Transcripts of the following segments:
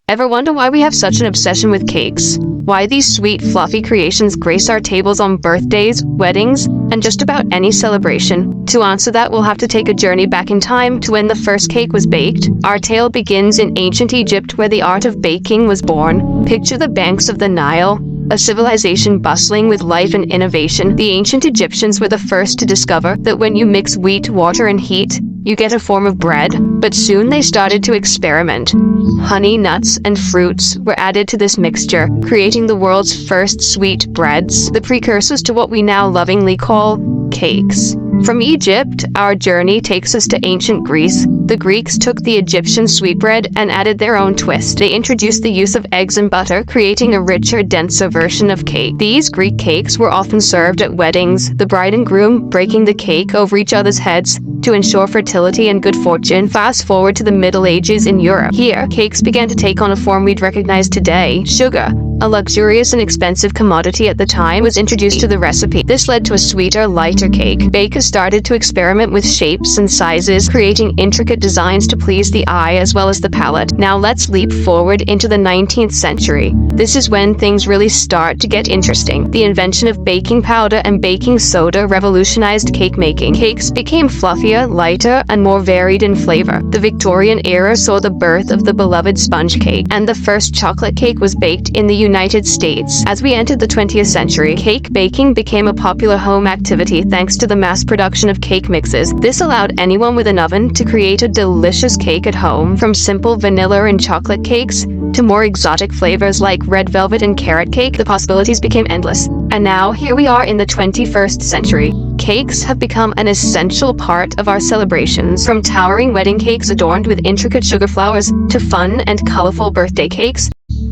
Ever wonder why we have such an obsession with cakes? Why these sweet, fluffy creations grace our tables on birthdays, weddings, and just about any celebration? To answer that, we'll have to take a journey back in time to when the first cake was baked. Our tale begins in ancient Egypt, where the art of baking was born. Picture the banks of the Nile, a civilization bustling with life and innovation. The ancient Egyptians were the first to discover that when you mix wheat, water, and heat, you get a form of bread. But soon they started to experiment. Honey, nuts, and fruits were added to this mixture, creating the world's first sweet breads, the precursors to what we now lovingly call cakes. From Egypt, our journey takes us to ancient Greece. The Greeks took the Egyptian sweetbread and added their own twist. They introduced the use of eggs and butter, creating a richer, denser version of cake. These Greek cakes were often served at weddings, the bride and groom breaking the cake over each other's heads to ensure fertility and good fortune. Fast forward to the Middle Ages in Europe. Here, cakes began to take on a form we'd recognize today. Sugar, a luxurious and expensive commodity at the time, was introduced to the recipe. This led to a sweeter, lighter cake. Bakers started to experiment with shapes and sizes, creating intricate designs to please the eye as well as the palate. Now let's leap forward into the 19th century. This is when things really start to get interesting. The invention of baking powder and baking soda revolutionized cake making. Cakes became fluffier, lighter, and more varied in flavor. The Victorian era saw the birth of the beloved sponge cake, and the first chocolate cake was baked in the United States. As we entered the 20th century, cake baking became a popular home activity thanks to the mass production of cake mixes. This allowed anyone with an oven to create a delicious cake at home. From simple vanilla and chocolate cakes to more exotic flavors like red velvet and carrot cake, the possibilities became endless. And now, here we are in the 21st century. Cakes have become an essential part of our celebrations. From towering wedding cakes adorned with intricate sugar flowers to fun and colorful birthday cakes,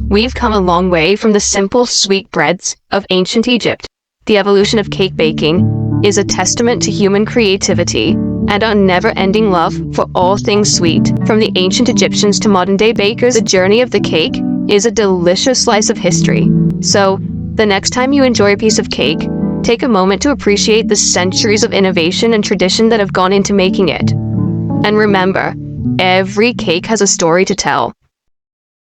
we've come a long way from the simple, sweet breads of ancient Egypt. The evolution of cake baking is a testament to human creativity and our never-ending love for all things sweet. From the ancient Egyptians to modern-day bakers, the journey of the cake is a delicious slice of history. So, the next time you enjoy a piece of cake, take a moment to appreciate the centuries of innovation and tradition that have gone into making it. And remember, every cake has a story to tell.